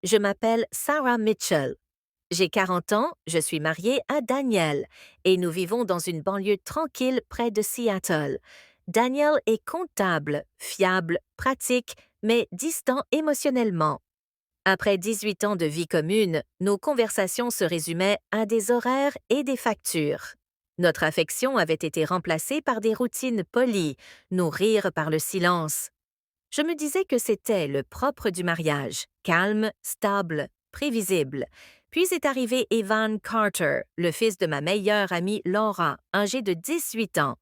Je m'appelle Sarah Mitchell. J'ai 40 ans, je suis mariée à Daniel et nous vivons dans une banlieue tranquille près de Seattle. Daniel est comptable, fiable, pratique, mais distant émotionnellement. Après 18 ans de vie commune, nos conversations se résumaient à des horaires et des factures. Notre affection avait été remplacée par des routines polies, nos rires par le silence. Je me disais que c'était le propre du mariage, calme, stable, prévisible. Puis est arrivé Evan Carter, le fils de ma meilleure amie Laura, âgé de 18 ans.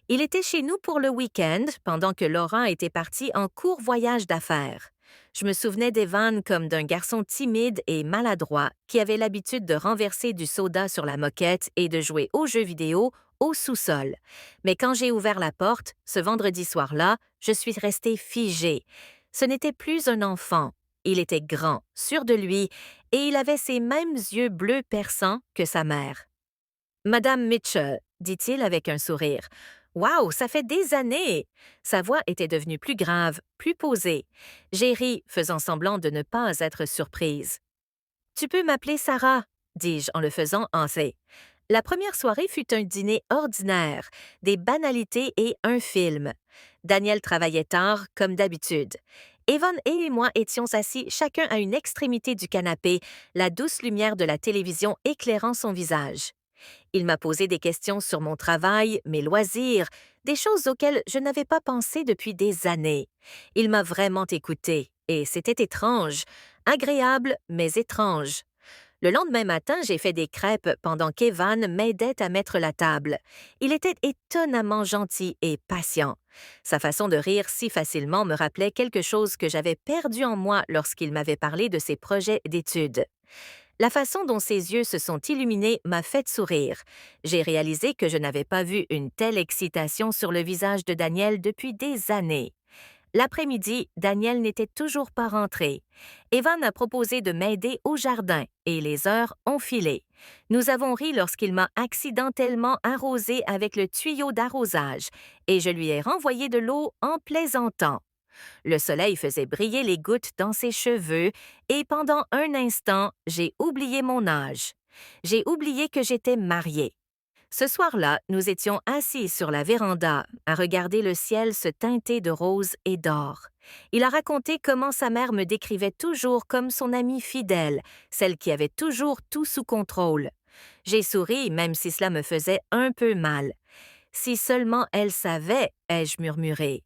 Il était chez nous pour le week-end pendant que Laura était partie en court voyage d'affaires. Je me souvenais d'Evan comme d'un garçon timide et maladroit qui avait l'habitude de renverser du soda sur la moquette et de jouer aux jeux vidéo au sous-sol. Mais quand j'ai ouvert la porte, ce vendredi soir-là, je suis restée figée. Ce n'était plus un enfant. Il était grand, sûr de lui, et il avait ces mêmes yeux bleus perçants que sa mère. Madame Mitchell, dit-il avec un sourire. Wow, ça fait des années! Sa voix était devenue plus grave, plus posée. J'ai ri, faisant semblant de ne pas être surprise. Tu peux m'appeler Sarah, dis-je en le faisant anser. La première soirée fut un dîner ordinaire, des banalités et un film. Daniel travaillait tard, comme d'habitude. Evan et moi étions assis chacun à une extrémité du canapé, la douce lumière de la télévision éclairant son visage. Il m'a posé des questions sur mon travail, mes loisirs, des choses auxquelles je n'avais pas pensé depuis des années. Il m'a vraiment écouté, et c'était étrange, agréable, mais étrange. Le lendemain matin, j'ai fait des crêpes pendant qu'Evan m'aidait à mettre la table. Il était étonnamment gentil et patient. Sa façon de rire si facilement me rappelait quelque chose que j'avais perdu en moi lorsqu'il m'avait parlé de ses projets d'études. La façon dont ses yeux se sont illuminés m'a fait sourire. J'ai réalisé que je n'avais pas vu une telle excitation sur le visage de Daniel depuis des années. L'après-midi, Daniel n'était toujours pas rentré. Evan a proposé de m'aider au jardin et les heures ont filé. Nous avons ri lorsqu'il m'a accidentellement arrosé avec le tuyau d'arrosage et je lui ai renvoyé de l'eau en plaisantant. Le soleil faisait briller les gouttes dans ses cheveux et pendant un instant, j'ai oublié mon âge. J'ai oublié que j'étais mariée. Ce soir-là, nous étions assis sur la véranda à regarder le ciel se teinter de rose et d'or. Il a raconté comment sa mère me décrivait toujours comme son amie fidèle, celle qui avait toujours tout sous contrôle. J'ai souri, même si cela me faisait un peu mal. Si seulement elle savait, ai-je murmuré.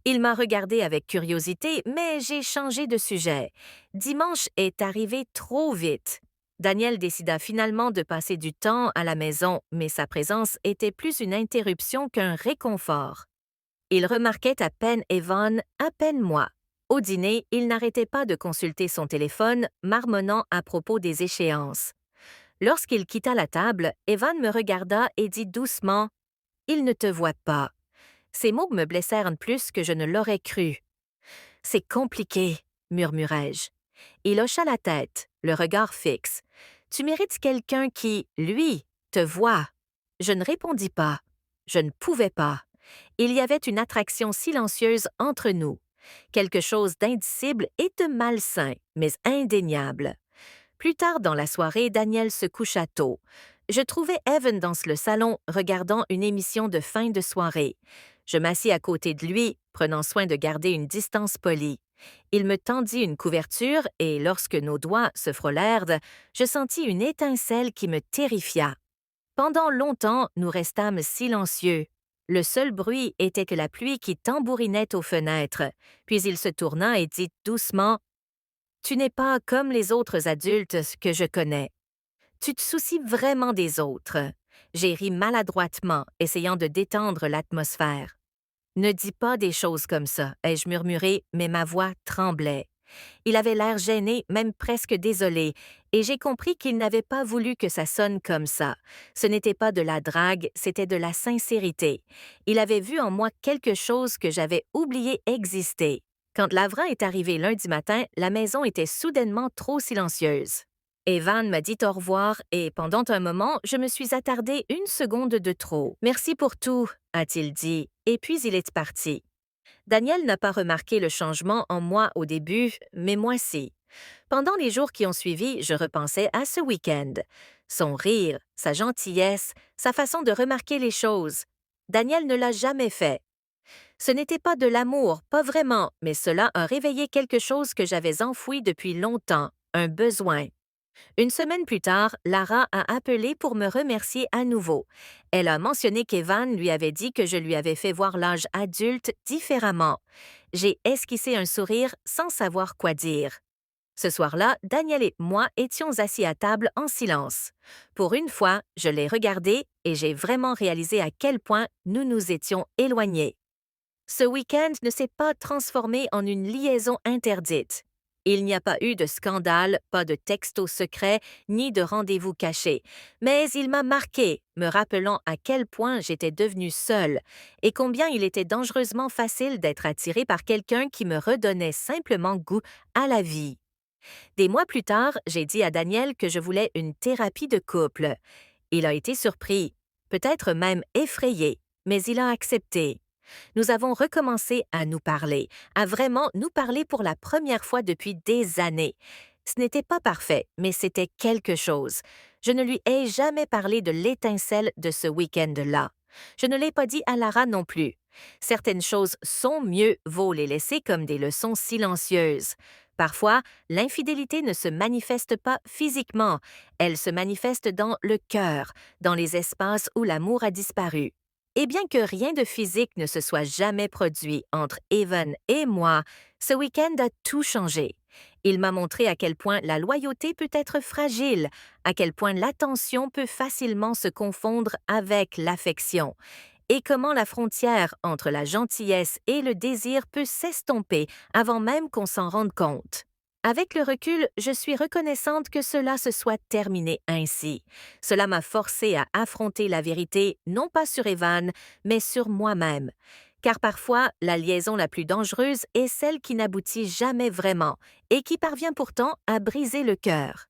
Il m'a regardé avec curiosité, mais j'ai changé de sujet. Dimanche est arrivé trop vite. Daniel décida finalement de passer du temps à la maison, mais sa présence était plus une interruption qu'un réconfort. Il remarquait à peine Evan, à peine moi. Au dîner, il n'arrêtait pas de consulter son téléphone, marmonnant à propos des échéances. Lorsqu'il quitta la table, Evan me regarda et dit doucement « Il ne te voit pas ». Ces mots me blessèrent plus que je ne l'aurais cru. « C'est compliqué », murmurai-je. Il hocha la tête, le regard fixe. « Tu mérites quelqu'un qui, lui, te voit. » Je ne répondis pas. Je ne pouvais pas. Il y avait une attraction silencieuse entre nous, quelque chose d'indicible et de malsain, mais indéniable. Plus tard dans la soirée, Daniel se coucha tôt. Je trouvais Evan dans le salon regardant une émission de fin de soirée. Je m'assis à côté de lui, prenant soin de garder une distance polie. Il me tendit une couverture et lorsque nos doigts se frôlèrent, je sentis une étincelle qui me terrifia. Pendant longtemps, nous restâmes silencieux. Le seul bruit était que la pluie qui tambourinait aux fenêtres. Puis il se tourna et dit doucement « Tu n'es pas comme les autres adultes que je connais. Tu te soucies vraiment des autres. » J'ai ri maladroitement, essayant de détendre l'atmosphère. « Ne dis pas des choses comme ça, ai-je murmuré, mais ma voix tremblait. Il avait l'air gêné, même presque désolé, et j'ai compris qu'il n'avait pas voulu que ça sonne comme ça. Ce n'était pas de la drague, c'était de la sincérité. Il avait vu en moi quelque chose que j'avais oublié exister. Quand Lavrin est arrivé lundi matin, la maison était soudainement trop silencieuse. Evan m'a dit au revoir et pendant un moment, je me suis attardée une seconde de trop. « Merci pour tout », a-t-il dit, et puis il est parti. Daniel n'a pas remarqué le changement en moi au début, mais moi si. Pendant les jours qui ont suivi, je repensais à ce week-end. Son rire, sa gentillesse, sa façon de remarquer les choses. Daniel ne l'a jamais fait. Ce n'était pas de l'amour, pas vraiment, mais cela a réveillé quelque chose que j'avais enfoui depuis longtemps, un besoin. Une semaine plus tard, Lara a appelé pour me remercier à nouveau. Elle a mentionné qu'Evan lui avait dit que je lui avais fait voir l'âge adulte différemment. J'ai esquissé un sourire sans savoir quoi dire. Ce soir-là, Daniel et moi étions assis à table en silence. Pour une fois, je l'ai regardé et j'ai vraiment réalisé à quel point nous nous étions éloignés. Ce week-end ne s'est pas transformé en une liaison interdite. Il n'y a pas eu de scandale, pas de texto secret, ni de rendez-vous caché, mais il m'a marqué, me rappelant à quel point j'étais devenue seule et combien il était dangereusement facile d'être attiré par quelqu'un qui me redonnait simplement goût à la vie. Des mois plus tard, j'ai dit à Daniel que je voulais une thérapie de couple. Il a été surpris, peut-être même effrayé, mais il a accepté. Nous avons recommencé à nous parler, à vraiment nous parler pour la première fois depuis des années. Ce n'était pas parfait, mais c'était quelque chose. Je ne lui ai jamais parlé de l'étincelle de ce week-end-là. Je ne l'ai pas dit à Lara non plus. Certaines choses sont mieux vaut les laisser comme des leçons silencieuses. Parfois, l'infidélité ne se manifeste pas physiquement, elle se manifeste dans le cœur, dans les espaces où l'amour a disparu. Et bien que rien de physique ne se soit jamais produit entre Evan et moi, ce week-end a tout changé. Il m'a montré à quel point la loyauté peut être fragile, à quel point l'attention peut facilement se confondre avec l'affection, et comment la frontière entre la gentillesse et le désir peut s'estomper avant même qu'on s'en rende compte. Avec le recul, je suis reconnaissante que cela se soit terminé ainsi. Cela m'a forcée à affronter la vérité, non pas sur Evan, mais sur moi-même. Car parfois, la liaison la plus dangereuse est celle qui n'aboutit jamais vraiment et qui parvient pourtant à briser le cœur.